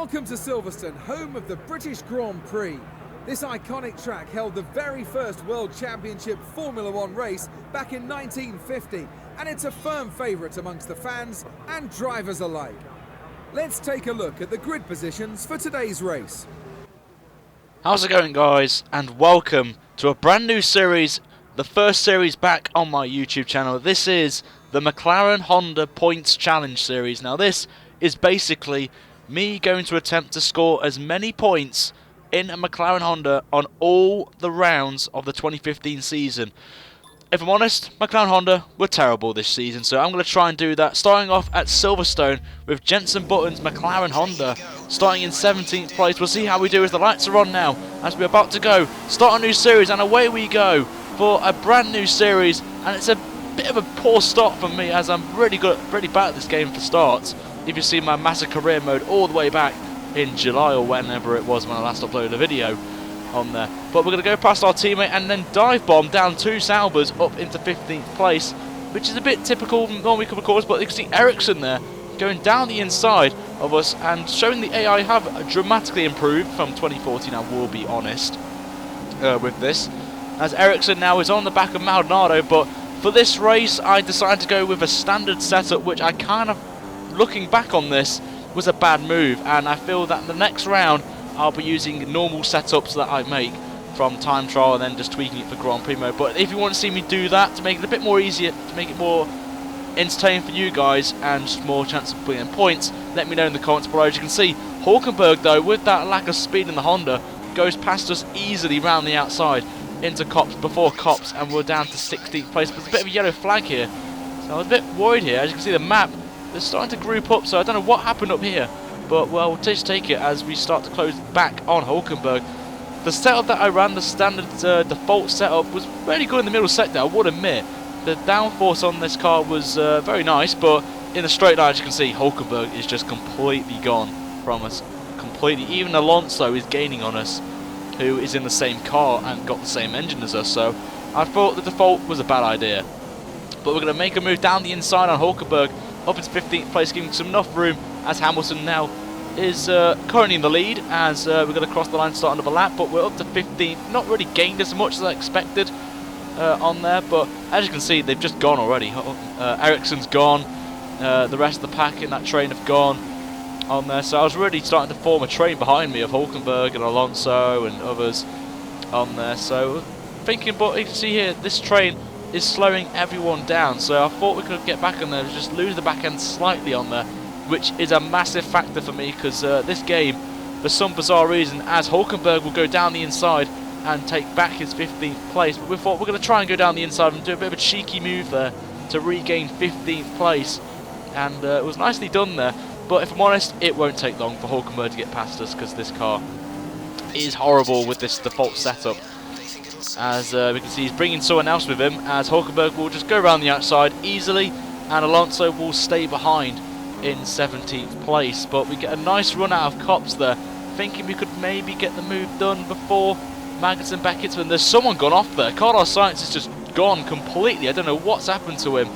Welcome to Silverstone, home of the British Grand Prix. This iconic track held the very first World Championship Formula One race back in 1950, and it's a firm favourite amongst the fans and drivers alike. Let's take a look at the grid positions for today's race. How's it going, guys, and welcome to a brand new series, the first series back on my YouTube channel. This is the McLaren Honda Points Challenge series. Now this is basically me going to attempt to score as many points in a McLaren Honda on all the rounds of the 2015 season. If I'm honest, McLaren Honda were terrible this season, so I'm going to try and do that. Starting off at Silverstone with Jenson Button's McLaren Honda, starting in 17th place. We'll see how we do as the lights are on now, as we're about to go. Start a new series, and away we go for a brand new series. And it's a bit of a poor start for me, as I'm really bad at this game for starts. If you see my massive career mode all the way back in July or whenever it was when I last uploaded a video on there. But we're going to go past our teammate and then dive bomb down two Saubers up into 15th place, which is a bit typical normally of course, but you can see Ericsson there going down the inside of us and showing the AI have dramatically improved from 2014, I will be honest with this, as Ericsson now is on the back of Maldonado. But for this race I decided to go with a standard setup, which I kind of, looking back on this, was a bad move, and I feel that the next round I'll be using normal setups that I make from time trial and then just tweaking it for Grand Prix mode. But if you want to see me do that to make it a bit more easier, to make it more entertaining for you guys and just more chance of putting in points, let me know in the comments below. As you can see, Hulkenberg though, with that lack of speed in the Honda, goes past us easily round the outside into Copse, before Copse, and we're down to 16th place. But there's a bit of a yellow flag here, so I was a bit worried here. As you can see, the map, they're starting to group up, so I don't know what happened up here. But, well, we'll just take it as we start to close back on Hulkenberg. The setup that I ran, the standard default setup, was really good in the middle sector, I would admit. The downforce on this car was very nice, but in the straight line, as you can see, Hulkenberg is just completely gone from us. Completely. Even Alonso is gaining on us, who is in the same car and got the same engine as us. So I thought the default was a bad idea. But we're going to make a move down the inside on Hulkenberg, up into 15th place, giving some enough room as Hamilton now is currently in the lead, as we're going to cross the line, start another lap. But we're up to 15th, not really gained as much as I expected on there, but as you can see, they've just gone already. Ericsson's gone, the rest of the pack in that train have gone on there, so I was really starting to form a train behind me of Hulkenberg and Alonso and others on there. So thinking, but you can see here, this train is slowing everyone down, so I thought we could get back on there, just lose the back end slightly on there, which is a massive factor for me, because this game, for some bizarre reason, as Hulkenberg will go down the inside and take back his 15th place, but we thought we're going to try and go down the inside and do a bit of a cheeky move there to regain 15th place, and it was nicely done there. But if I'm honest, it won't take long for Hulkenberg to get past us, because this car is horrible with this default setup. As we can see, he's bringing someone else with him, as Hulkenberg will just go around the outside easily, and Alonso will stay behind in 17th place. But we get a nice run out of Copse there, thinking we could maybe get the move done before Magnussen back into him. There's someone gone off there. Carlos Sainz is just gone completely. I don't know what's happened to him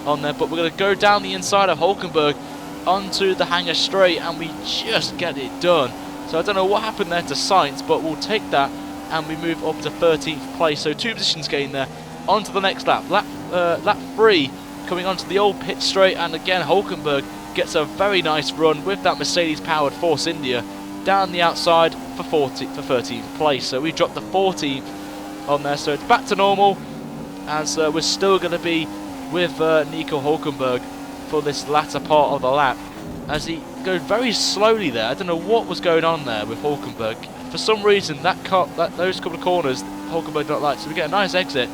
on there, but we're going to go down the inside of Hulkenberg onto the hangar straight, and we just get it done. So I don't know what happened there to Sainz, but we'll take that, and we move up to 13th place. So 2 positions gained there. On to the next lap. Lap 3, coming onto the old pit straight, and again Hulkenberg gets a very nice run with that Mercedes-powered Force India down the outside for 13th place. So we dropped to 14th on there, so it's back to normal, as we're still going to be with Nico Hulkenberg for this latter part of the lap, as he goes very slowly there. I don't know what was going on there with Hulkenberg. For some reason, those couple of corners, Hulkenberg don't like. So we get a nice exit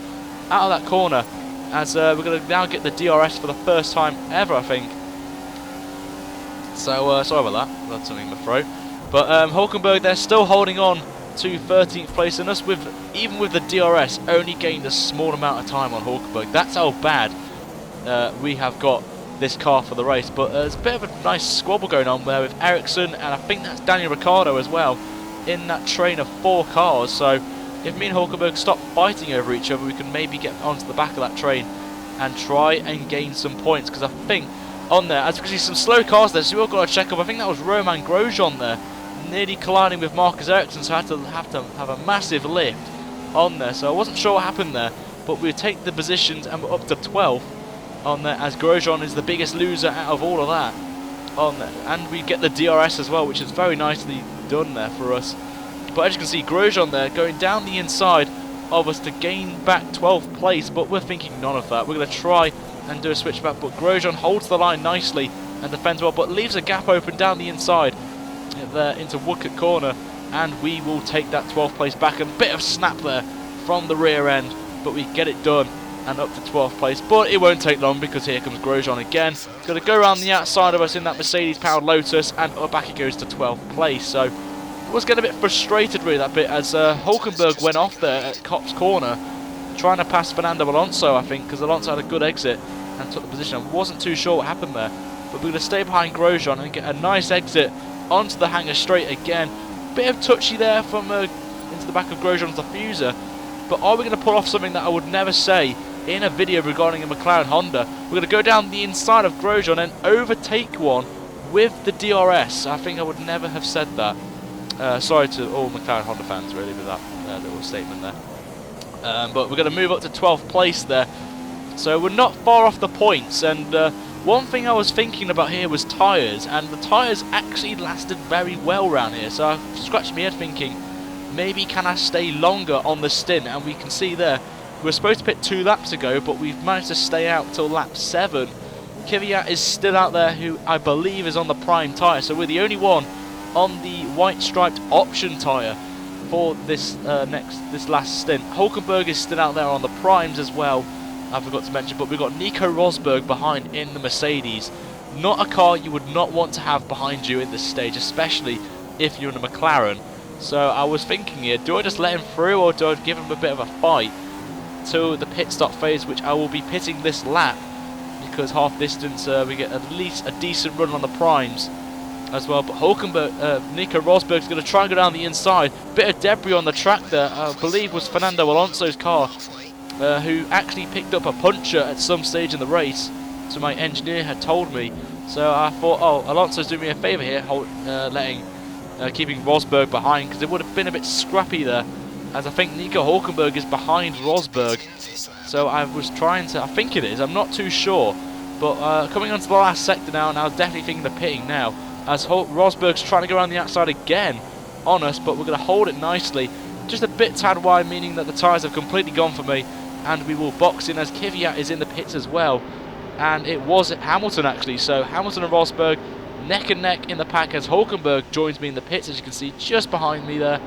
out of that corner, as we're going to now get the DRS for the first time ever, I think. So sorry about that. That's something in my throat. But Hulkenberg, they're still holding on to 13th place, and us, even with the DRS, only gained a small amount of time on Hulkenberg. That's how bad we have got this car for the race. But there's a bit of a nice squabble going on there with Ericsson, and I think that's Daniel Ricciardo as well, in that train of 4 cars. So if me and Hulkenberg stop fighting over each other, we can maybe get onto the back of that train and try and gain some points, because I think on there. As you can see, some slow cars there, so we've got to check up. I think that was Romain Grosjean there, nearly colliding with Marcus Ericsson, so I had to have a massive lift on there. So I wasn't sure what happened there, but we take the positions and we're up to 12th on there, as Grosjean is the biggest loser out of all of that on there. And we get the DRS as well, which is very nicely done there for us. But as you can see, Grosjean there going down the inside of us to gain back 12th place, but we're thinking none of that. We're going to try and do a switchback, but Grosjean holds the line nicely and defends well, but leaves a gap open down the inside there into Woodcote Corner, and we will take that 12th place back. A bit of snap there from the rear end, but we get it done and up to 12th place. But it won't take long, because here comes Grosjean again. Going to go around the outside of us in that Mercedes-powered Lotus, and up back it goes to 12th place. So I was getting a bit frustrated with that bit, as Hulkenberg went off there at Copse Corner, trying to pass Fernando Alonso, I think, because Alonso had a good exit and took the position. I wasn't too sure what happened there, but we're going to stay behind Grosjean and get a nice exit onto the hanger straight again. Bit of touchy there from into the back of Grosjean's diffuser, but are we going to pull off something that I would never say in a video regarding a McLaren Honda? We're going to go down the inside of Grosjean and overtake one with the DRS. I think I would never have said that. Sorry to all McLaren Honda fans, really, with that little statement there. But we're going to move up to 12th place there. So we're not far off the points, and one thing I was thinking about here was tyres, and the tyres actually lasted very well around here. So I scratched my head thinking, maybe can I stay longer on the stint? And we can see there, we were supposed to pit 2 laps ago, but we've managed to stay out till lap 7. Kvyat is still out there, who I believe is on the prime tyre, so we're the only one on the white striped option tyre for this last stint. Hulkenberg is still out there on the primes as well, I forgot to mention, but we've got Nico Rosberg behind in the Mercedes. Not a car you would not want to have behind you in this stage, especially if you're in a McLaren. So I was thinking here, do I just let him through, or do I give him a bit of a fight to the pit stop phase, which I will be pitting this lap, because half distance we get at least a decent run on the primes as well. But Hulkenberg, Nico Rosberg's going to try and go down the inside. Bit of debris on the track there, I believe was Fernando Alonso's car, who actually picked up a puncture at some stage in the race, so my engineer had told me. So I thought, oh, Alonso's doing me a favour here, keeping Rosberg behind, because it would have been a bit scrappy there, as I think Nico Hulkenberg is behind Rosberg. So I was trying to, I think it is, I'm not too sure, but coming onto the last sector now, and I was definitely thinking of pitting now, as Rosberg's trying to go around the outside again on us, but we're going to hold it nicely, just a bit tad wide, meaning that the tyres have completely gone for me, and we will box in as Kvyat is in the pits as well. And it was Hamilton actually, so Hamilton and Rosberg neck and neck in the pack, as Hulkenberg joins me in the pits, as you can see just behind me there.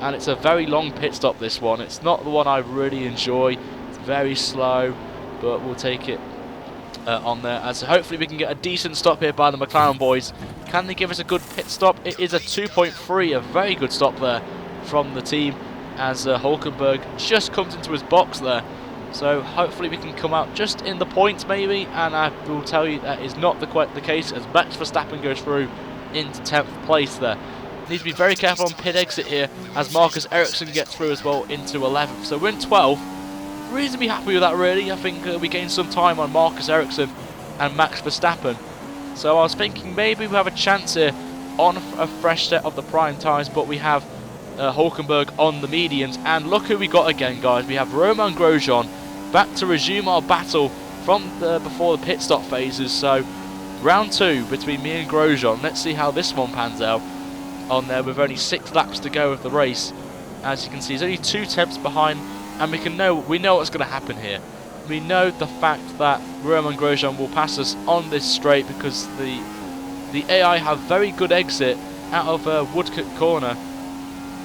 And it's a very long pit stop, this one. It's not the one I really enjoy, it's very slow, but we'll take it on there, as hopefully we can get a decent stop here by the McLaren boys. Can they give us a good pit stop? It is a 2.3, a very good stop there from the team, as Hulkenberg just comes into his box there. So hopefully we can come out just in the points maybe, and I will tell you that is not quite the case, as Max Verstappen goes through into 10th place there. Need to be very careful on pit exit here, as Marcus Ericsson gets through as well into 11th. So we're in 12th. Reasonably happy with that really. I think we gained some time on Marcus Ericsson and Max Verstappen. So I was thinking maybe we have a chance here on a fresh set of the prime tyres, but we have Hulkenberg on the mediums, and look who we got again, guys. We have Romain Grosjean back to resume our battle from before the pit stop phases. So round 2 between me and Grosjean. Let's see how this one pans out on there, with only 6 laps to go of the race. As you can see, he's only 2 tenths behind, and we know what's going to happen here. We know the fact that Romain Grosjean will pass us on this straight, because the AI have very good exit out of Woodcote Corner.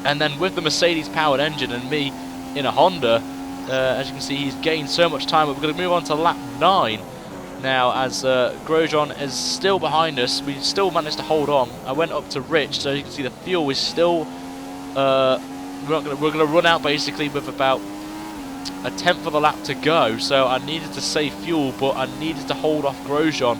And then with the Mercedes powered engine and me in a Honda, as you can see, he's gained so much time. But we're going to move on to lap 9 now, as Grosjean is still behind us. We still managed to hold on. I went up to Rich, so you can see the fuel is still we're going to run out basically with about a tenth of the lap to go. So I needed to save fuel, but I needed to hold off Grosjean,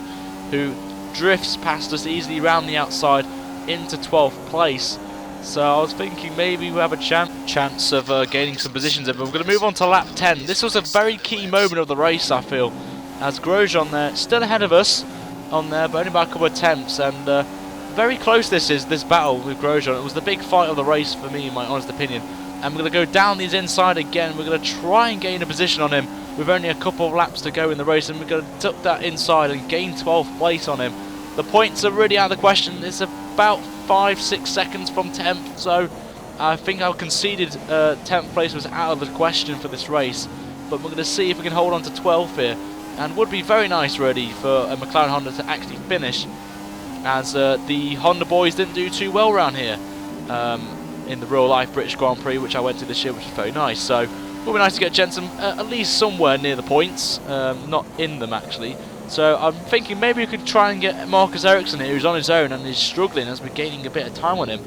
who drifts past us easily around the outside into 12th place. So I was thinking maybe we have a chance of gaining some positions. But we're going to move on to lap 10. This was a very key moment of the race, I feel, as Grosjean there still ahead of us, on there, but only by a couple of attempts. And very close this battle with Grosjean. It was the big fight of the race for me, in my honest opinion. And we're going to go down these inside again. We're going to try and gain a position on him with only a couple of laps to go in the race, and we're going to duck that inside and gain 12th place on him. The points are really out of the question. It's about 5-6 seconds from 10th, so I think our conceded 10th place was out of the question for this race. But we're going to see if we can hold on to 12th here, and would be very nice really for a McLaren Honda to actually finish, as the Honda boys didn't do too well around here in the real life British Grand Prix, which I went to this year, which was very nice. So it would be nice to get Jensen at least somewhere near the points, not in them actually. So I'm thinking maybe we could try and get Marcus Ericsson here, who's on his own and is struggling as we're gaining a bit of time on him.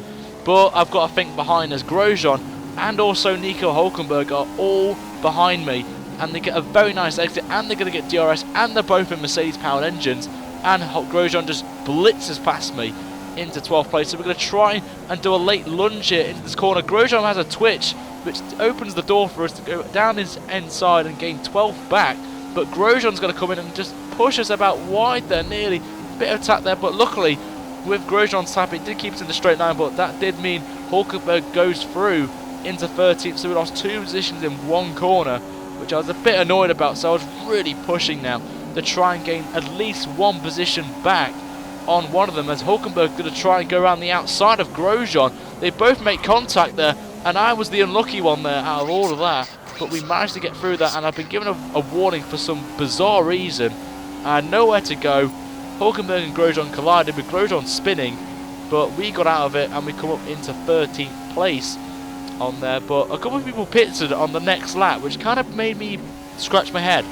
But I've got to think behind as Grosjean and also Nico Hülkenberg are all behind me, and they get a very nice exit, and they're going to get DRS, and they're both in Mercedes powered engines, and Grosjean just blitzes past me into 12th place. So we're going to try and do a late lunge here into this corner. Grosjean has a twitch which opens the door for us to go down his inside and gain 12th back, but Grosjean's going to come in and just push us about wide there, nearly a bit of attack there, but luckily with Grosjean's tap it did keep us in the straight line, but that did mean Hülkenberg goes through into 13th, so we lost 2 positions in one corner, which I was a bit annoyed about. So I was really pushing now to try and gain at least 1 position back on one of them, as Hülkenberg going to try and go around the outside of Grosjean. They both make contact there, and I was the unlucky one there out of all of that, but we managed to get through that, and I've been given a warning for some bizarre reason. I had nowhere to go. Hülkenberg and Grosjean collided with Grosjean spinning, but we got out of it and we come up into 13th place on there. But a couple of people pitted on the next lap, which kind of made me scratch my head.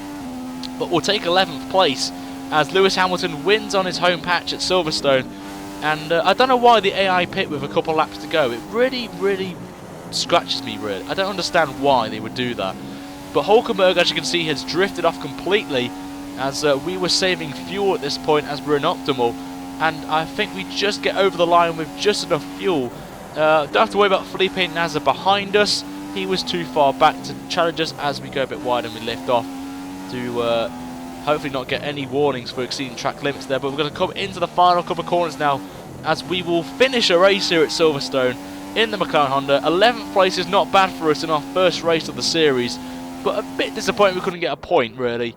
But we'll take 11th place as Lewis Hamilton wins on his home patch at Silverstone. And I don't know why the AI pit with a couple laps to go. It really scratches me, really. I don't understand why they would do that. But Hülkenberg, as you can see, has drifted off completely, as we were saving fuel at this point as we're in optimal, and I think we just get over the line with just enough fuel. Don't have to worry about Felipe Nasr behind us. He was too far back to challenge us as we go a bit wide and we lift off to hopefully not get any warnings for exceeding track limits there. But we're going to come into the final couple of corners now, as we will finish a race here at Silverstone in the McLaren Honda. 11th place is not bad for us in our first race of the series, but a bit disappointing we couldn't get a point really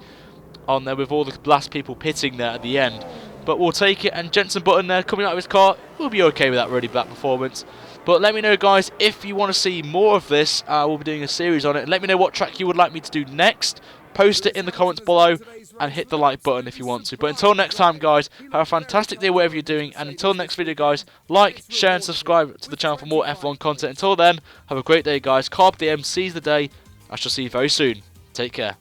on there with all the last people pitting there at the end. But we'll take it, and Jensen Button there coming out of his car, we'll be okay with that really black performance. But let me know, guys, if you want to see more of this. We'll be doing a series on it. Let me know what track you would like me to do next. Post it in the comments below and hit the like button if you want to. But until next time, guys, have a fantastic day whatever you're doing, and until next video, guys, like, share and subscribe to the channel for more F1 content. Until then, have a great day, guys. Carpe Diem, seize the day. I shall see you very soon. Take care.